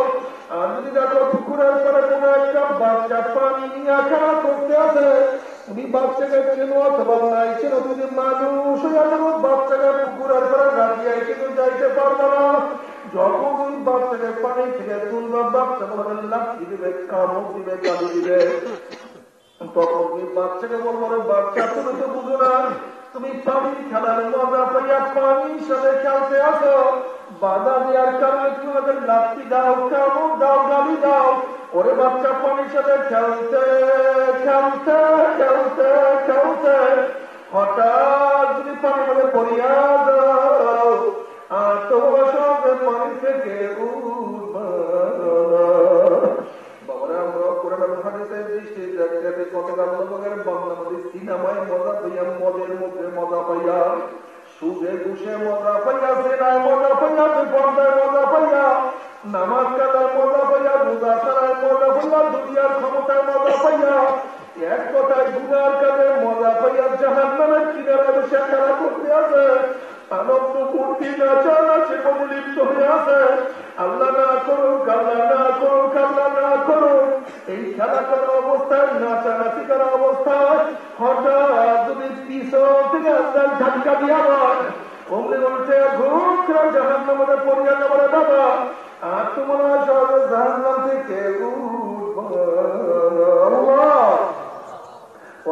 আর যদি দেখো পুকুরের পরে কোন একটা বাচ্চা পানি নিয়ে খেলা করতে আছে তুমি বাচ্চাকে চেনো অথবা নাই চেনো তুমি মানুষ বাচ্চাকে পুকুরের পরে রাখিয়াই কিন্তু যাইতে পারবে না যখন ওই বাচ্চাকে পানি থেকে তুলবা বাচ্চা বলে লাঠি দিবে কামড় দিবে গালি দিবে তখন তুমি বাচ্চাকে বলবো বাচ্চা তুমি তো বুঝো না তুমি পানি খেলার মজা পাইয়া পানির সাথে খেলতে আসো বাধা দেওয়ার কারণে তুমি ওদের লাঠি দাও কামড় দাও গালি দাও ওরে বাচ্চা পানির সাথে খেলতে খেলতে খেলতে খেলতে হঠাৎ যদি পানি মধ্যে পড়িয়া দাও আর তোমার সঙ্গে পানি থেকে বাবারা আমরা কোরআন হাদিসের দৃষ্টি দেখতে গতকাল লোকের বাংলাদেশ সিনেমায় মজা পাইয়া মদের মধ্যে মজা পাইয়া সুদে ঘুষে মজা পাইয়া জেনায় মজা পাইয়া বিপর্যয় মজা পাইয়া নামাজ কালার মজা পাইয়া রোজা ছাড়ায় মজা পাইয়া, দুনিয়ার ক্ষমতায় মজা পাইয়া, এক কথায় গুনার কাজে মজা পাইয়া জাহান্নামের কিনারা বসে খেলা করতে আছে, আনন্দ ফুর্তি নাচে কোনো লিপ্ত হয়ে আছে। আল্লাহ না করুক, আল্লাহ না করুক, আল্লাহ না করুক, এই খেলা করা অবস্থায়, নাচানাচি করা অবস্থায় হঠাৎ যদি পিছন থেকে আপনার ধাক্কা দিয়ে আবার অমনি বলছে ঘুষ জাহান্নামে পড়িয়া যাবে বাবা, আর তোমার সহজে জাহান্নাম থেকে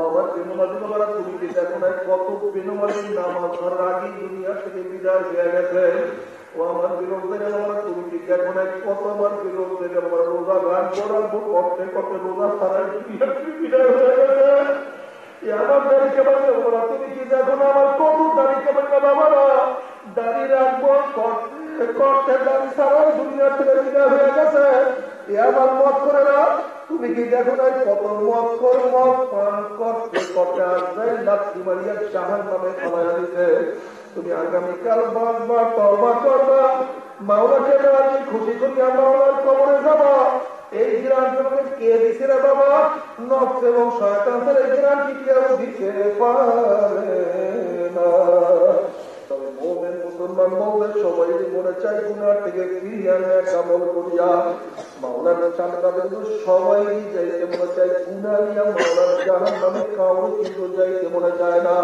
আমার বেনুমাদি বাবারা, তুমি কি দেখো না কত বেনুমাদির নামাজ ধরার আগেই দুনিয়া থেকে বিদায় হয়ে গেছে। ও আমার বিরোধী আমরা, তুমি কি দেখো না কত আমার বিরোধী আমরা রোজা রাখবো রাখবো করতে করতে রোজা ছাড়াই দুনিয়া থেকে বিদায় হয়ে গেছে। আমার দাঁড়িয়ে পারবে ওরা, তুমি কি দেখো না আমার কত দাঁড়িয়ে পারবে বাবারা, দাঁড়িয়ে রাখবো করতে করতে দাঁড়িয়ে ছাড়াই দুনিয়া থেকে বিদায় হয়ে গেছে। আমার মত করে না, তুমি কি দেখো না কত মত কর মত পান করতে করতে আসবে লাঠি মারিয়া জাহান্নামে ফেলাইয়া দিতে। তুমি আগামীকাল বারবার তওবা করবা, মাওলাকে রাজি খুশি করিয়া মাওলার কবরে যাবা। এই গ্রাম তোমাকে কে দিছে রে বাবা? নফস এবং শয়তান তার এই গ্রামটি কেউ দিতে পারে না। তবে মুমিন মুসলমান মৌলের সবাই মনে চাই গুনাহ থেকে ফিরিয়ে নেক আমল করিয়া মাওলার চান্দা বিন্দু সবাই যাইতে মনে চাই গুনাহ নিয়ে মাওলার জাহান্নামে কাউকে কিন্তু যাইতে মনে চায় না।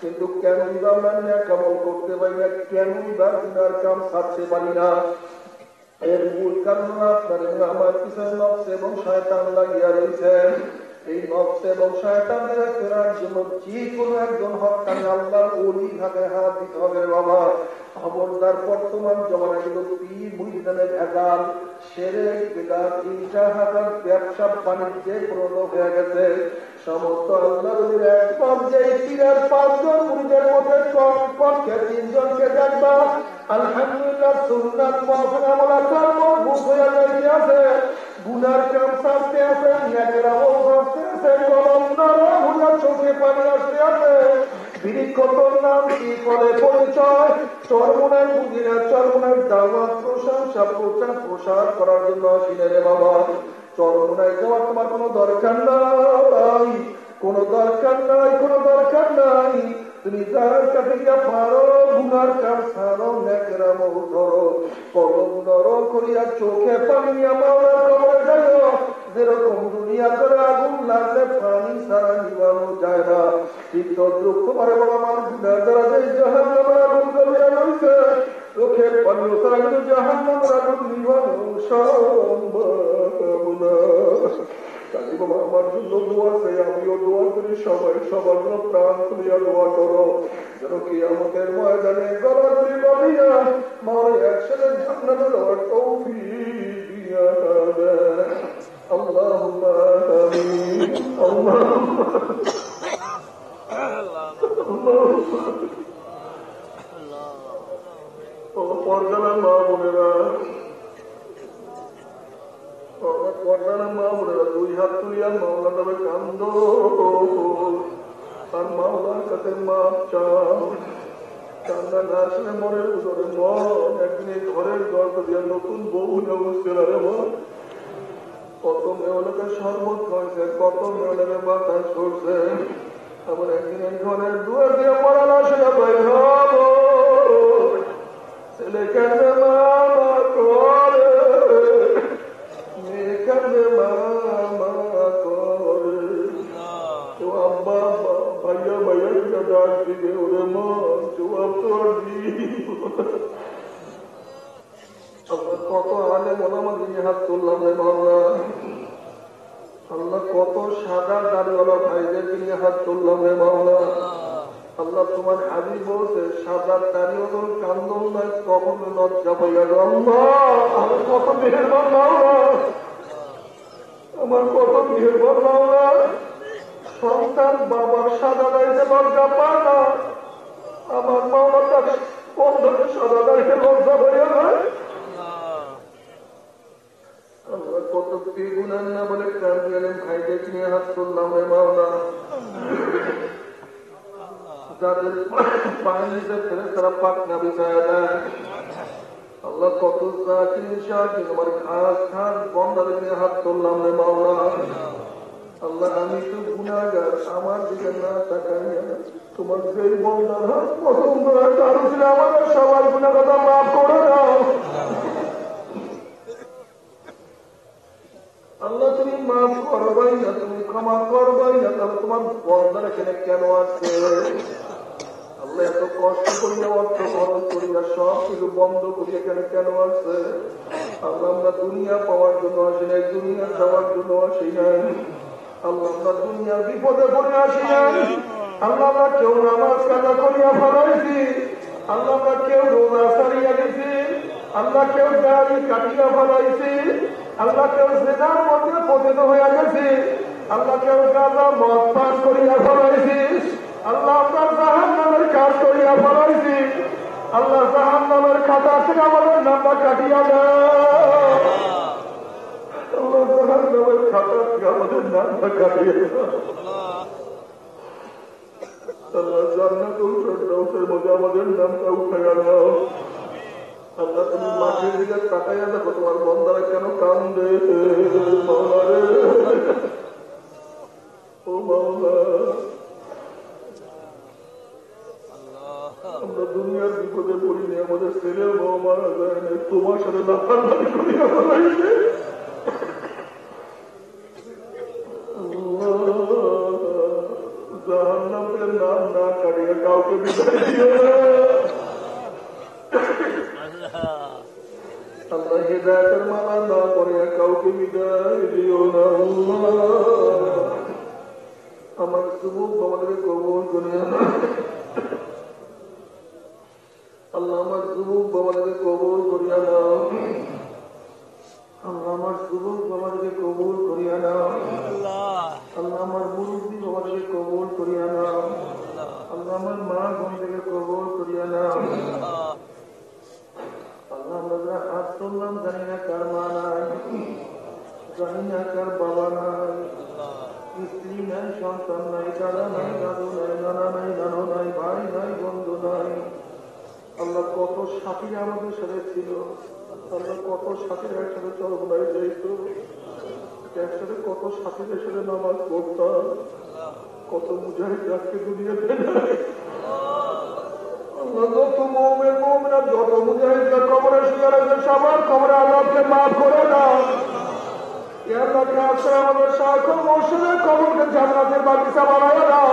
কিন্তু কেনই বা আমরা নেক আমল করতে পারি না, কেনই বা গুনার কাম ছাড়তে পারি না? এর মূল কারণ আপনার আমার পিছনে নফস এবং শয়তান লাগিয়া রয়েছে। এই নফস এবং শয়তানদের ফেরার জন্য যে কোনো একজন হক্কানি আল্লাহর ওলি হাতে হাত দিতে হবে বাবা। খবরদার বর্তমান জমানায় কিন্তু পীর মুরিদানের ভেজাল, শিরক বিদআত, ইনসাহাদার ব্যবসা বাণিজ্যে প্রবল হয়ে গেছে। সমস্ত আল্লাহর ওলির একদম যে পীরের 5 জন মুরিদের মধ্যে কমপক্ষে 3 জনকে দেখবা আলহামদুলিল্লাহ সুন্নাত মুআফাকামলা কর্ম বুঝ হয়ে যাইতে আছে, গুনার কাম ছাড়তে আছে, নেকের আমল করতে আছে, কলম নরম হইয়া চোখে পানি আসতে আছে। বিরিক্ষতর নাম কি করে পরিচয়, চরমনায় বুঝিনা চরমনায় দাওয়াত প্রশংসা প্রচার প্রসার করার জন্য আসিনে রে বাবা। চরমনায় যাওয়ার তোমার কোনো দরকার নাই, কোনো দরকার নাই, কোনো দরকার নাই। তুমি যার কাছে গিয়া পারো গুনার কাম ছাড়ো, নেকের আমল ধরো, কলম নরম করিয়া চোখে পানি নিয়ে মাওলার কবরে যাইও। যেরকম দুনিয়া করে আগুন লাগলে পানি ছাড়া নিবানো যায় না, ঠিক তদ্রুপ তোমার বাবা আমার গুনার দ্বারা যে জাহান্নামের আগুন জ্বলিয়া রইছে, চোখের পানি ছাড়া কিন্তু জাহান্নামের আগুন নিবানো সম্ভব না। কাজী বাবা আমার জন্য দোয়া চাই, আমিও দোয়া করি, সবাই সবার জন্য প্রাণ খুলিয়া দোয়া করো যেন কি আমাদের ময়দানে গলাগুলি বাঁধিয়া মাওলা একসাথে জান্নাতে যাওয়ার তৌফিক দিয়া দেন। আল্লাহুম্মা আমিন। পর্দানা মা বোনেরা, পর্দানা মা বোনেরা 2 হাত তুলিয়া মাওলা নামে কান্দ আর মাওলার কাছে মাপ চাও। কান্না না আসলে মনের উদরে মন একদিন এই ঘরের গল্প দিয়ে নতুন বউ অবস্থা রে মন। কত মেয়েকে শরবত খাইছে, কত মেয়েকে মাথায় সরছে, আবার একদিন ঘরের দুয়ার দিয়ে পড়ালা সেটা বাইর হব। ছেলে কেন মামা করে, মেয়ে কেন মামা করে, কেউ আব্বা ভাইয়া ভাইয়া কিনা ডাক দিবে, ওরে মন জবাব তো কত আলে মোলামা দিনে হাত তুললাম রে মাওলা। আল্লাহ কত সাদা দাড়িওয়ালা ভাইদের দিনে হাত তুললাম রে মাওলা। আল্লাহ তোমার হাবিব বলছে সাদা দাড়িওয়ালা কান্দন নাই কখনো লজ্জা পাইয়া। আমার কত মেহেরবান মাওলা, আমার কত মেহেরবান মাওলা। সন্তান বাবার সাদা দাড়িতে লজ্জা পায় না, আমার মাওলা তার কোন ধরনের সাদা দাড়িতে লজ্জা পাইয়া যায়। আমরা কত কি গুনাহ না বলে প্রাণ গেলেন ভাইদের নিয়ে হাত তুললাম রে মাওলা। যাদের পানিতে ফেলে তারা পাক না বিছায়া দেয়, আল্লাহ কত আমার খাস খাস বন্ধাদের হাত তুললাম রে মাওলা। আল্লাহ আমি তো গুনাহগার, আমার দিকে না তাকাইয়া তোমার যেই বন্ধার হাত পছন্দ কারো ছিল আমাদের সবার গুনাহ কথা মাফ করে দাও। আল্লাহ তুমি মাফ করবাই না, তুমি ক্ষমা করবাই না, তাহলে তোমার বন্ধার এখানে কেন আছে? আল্লাহ এত কষ্ট করিয়া অর্থ খরচ করিয়া সব কিছু বন্ধ করিয়া কেন আছে? আল্লাহ আমরা দুনিয়া পাওয়ার জন্য আসি নাই, দুনিয়া যাওয়ার জন্য আসি নাই। আল্লাহ আমরা দুনিয়ার বিপদে পড়ে আসি নাই। আল্লাহ আমরা কেউ নামাজ কাজা করিয়া ফেলাইছি, আল্লাহ আমরা কেউ রোজা সারিয়া দিছি, আল্লাহ কেউ গাড়ি কাটিয়া ফেলাইছি, আল্লাহ কেউ জেনার মধ্যে পতিত হইয়া গেছি, আল্লাহ কেউ গাঁজা মদ পান করিয়া ফেলাইছি, আল্লাহ আমরা জাহান্নামের কাজ করিয়া ফেলাইছি। আল্লাহ জাহান্নামের খাতা থেকে আমাদের নামটা কাটিয়া দাও। আল্লাহ জাহান্নামের খাতা থেকে আমাদের নামটা কাটিয়ে দাও। আল্লাহ জান্নাতুল ফেরদাউসের মধ্যে আমাদের নামটা উঠাইয়া দাও। আল্লাহ তুমি মাটির দিকে তাকাইয়া দেখো তোমার বন্দারা কেন কান্দে। মাওলা রে, ও মাওলা, আমরা দুনিয়ার বিপদে পড়িনি, আমাদের ছেলে বউ মারা যায় না, তোমার সাথে লাফালাফি করিয়া ফেলাইছে। জাহান্নামের নাম না কাটিয়া কাউকে বিদায় দিও না। আল্লাহ হিদায়াতের মালা না করিয়া কাউকে বিদায় দিও না। আমার যুবক আমাদেরকে কবুল করিয়া না। আল্লাহ আমার যুবক বাবাদেরকে কবুল করিয়া নাও। আল্লাহ আমার যুবক বাবাদেরকে কবুল করিয়া নাও। আল্লাহ আমার মুরব্বী বাবাদেরকে কবুল করিয়া নাও। আল্লাহ আমার মা বোনদেরকে কবুল করিয়া নাও। আল্লাহ আমরা যারা হাত তুললাম জানি না কার মা নাই, জানি না কার বাবা নাই, স্ত্রী নাই, সন্তান নাই, দাদা নাই, দাদু নাই, নানা নাই, নানু নাই, ভাই নাই, বন্ধু নাই। আল্লাহ কত সাথীরা আমাদের সাথে ছিল, আল্লাহ কত সাথীরা একসাথে চরমনায় যাইত, একসাথে কত সাথীদের সাথে নামাজ পড়তাম, কত মুজাহিদ আজকে দুনিয়াতে নাই। আল্লাহ যত মুমিন মুমিনাত যত মুজাহিদরা কবরে শুয়ে আছে সবার কবরে আল্লাহকে মাফ করে দাও। ইয়া আল্লাহ কাছে আমাদের সকল মুর্শিদের কবরকে জান্নাতের বাগিচা বানায় দাও।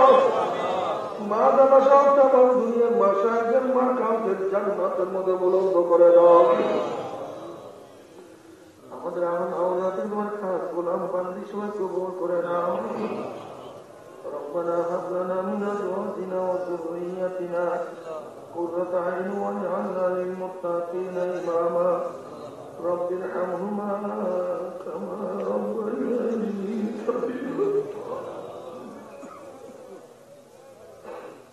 মা দাদা সব তামাম দুনিয়ার মাশায়েখদের মাকামদের জান্নাতের মধ্যে বুলন্দ করে দাও। আমাদের আওলাদের তোমার খাস গোলাম বান্দি সবাই কবুল করে নাও। ربنا هب لنا من ازواجنا وذرياتنا قرة اعين واجعلنا للمتقين اماما رب ارحمهما كما ربياني صغيرا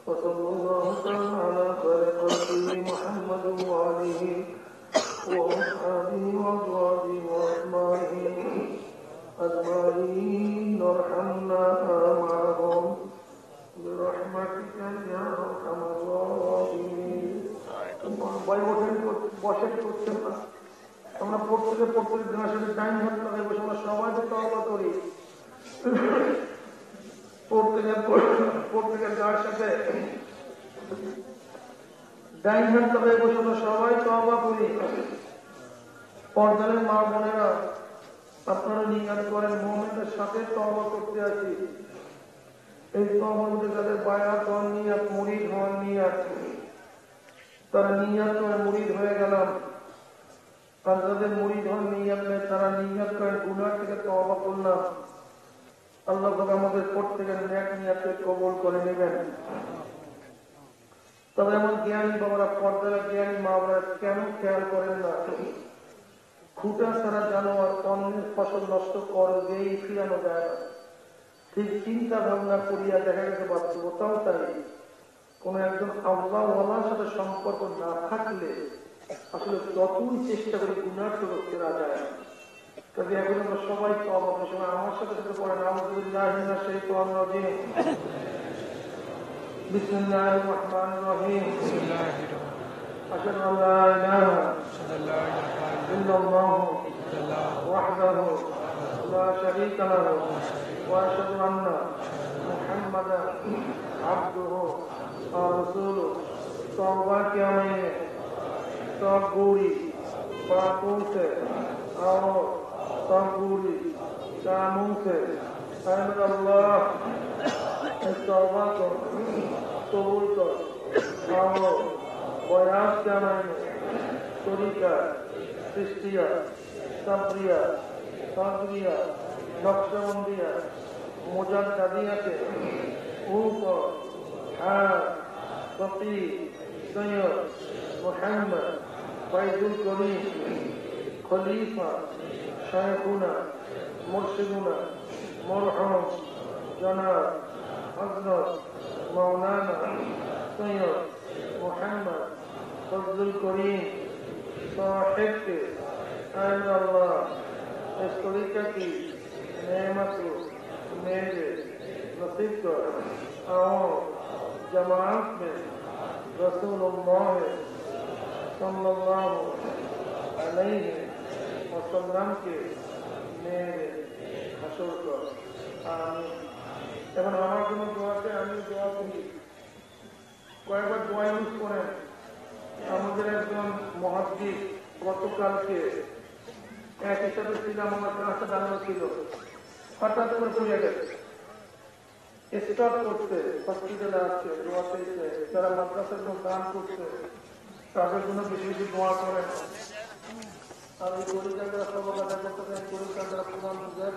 وصلى الله تعالى على خير خلقه محمد وآله وأصحابه وأزواجه وأتباعه أجمعين وارحمنا معهم برحمتك يا أرحم الراحمين. বসে করছেন না, আমরা প্রত্যেকে দিনের সাথে টাইম হাত লাগাই বসে আমরা সবাই যে তওবা করি, প্রত্যেকের গার সাথে ডাইন হাত লাগাই বসে আমরা সবাই তওবা করি। পর্দারের মা বোনেরা আপনারা নিয়াত করেন মুমিনদের সাথে তওবা করতে আসি। এই তওবার মধ্যে যাদের বায়াত হওয়ার নিয়াত, মুরিদ হওয়ার নিয়াত, তারা নিয়াত করে মুরিদ হয়ে গেলাম। আর যাদের মুরিদ হওয়ার নিয়াত নেই তারা নিয়াত করে গুনাহ থেকে তওবা করলাম। আল্লাহ আমাদের প্রত্যেকের নেক নিয়াতকে কবুল করে নেবেন। তবে এমন জ্ঞানী বাবারা, পর্দার জ্ঞানী মা বাবারা কেন খেয়াল করেন না? খুঁটা ছাড়া জানোয়ার অন্যের ফসল নষ্ট করবেই, ফিরানো যায় না। ঠিক চিন্তা ভাবনা করিয়া দেখা গেছে বাস্তবতাও তাই। কোন একজন আল্লাহওয়ালার সাথে সম্পর্ক না থাকলে আসলে যতই চেষ্টা করে গুনাহ থেকে ফেরা যায় না। তবে এখন আমরা সবাই তওবা করার সময় আমার সাথে সাথে পড়েন আউযুবিল্লাহি মিনাশ শাইতানির রাজিম, বিসমিল্লাহির রহমানির রহিম, أشهد أن لا إله إلا الله وحده لا شريك له وأشهد أن محمدا عبده ورسوله तौबा किया मैंने सब बुरी बातों से और सब बुरी कामों से अल्लाह इस तौबा को कबूल कर और बयान किया मैंने तरीका सृष्टिया सब्रिया सागरिया नक्शबंदिया मुजद्दिया के ऊपर फकी सैयद मुहम्मद फैजुल करीम खलीफा शेखुना मुर्शिदुना मरहूम जनाब हजरत मौलाना सैयद मुहम्मद फैजुल करीम साहिब के अल्लाह इस तरीका की नेमत मेरे नसीब कर और जमात में रसूलुल्लाह सल्लल्लाहु अलैहि वसल्लम के मेरे हशर कर आमीन। এখন আমার জন্য দোয়াতে আমি দোয়া করি, কয়েকবার দোয়া ইউজ করেন। আমাদের একজন মুহাদ্দিস গতকালকে এক হিসাবে ছিলাম, আমার ক্লাসে দাঁড়ানো ছিল, হঠাৎ করে চলে গেছে। স্টার্ট করতে হসপিটালে আসছে, দোয়া পেয়েছে, যারা মাদ্রাসার জন্য দান করছে তাদের জন্য বেশি বেশি দোয়া করেন। আর ওই পরীক্ষা যারা সব আদায় করতে চান, পরীক্ষা যারা প্রধান বুঝায়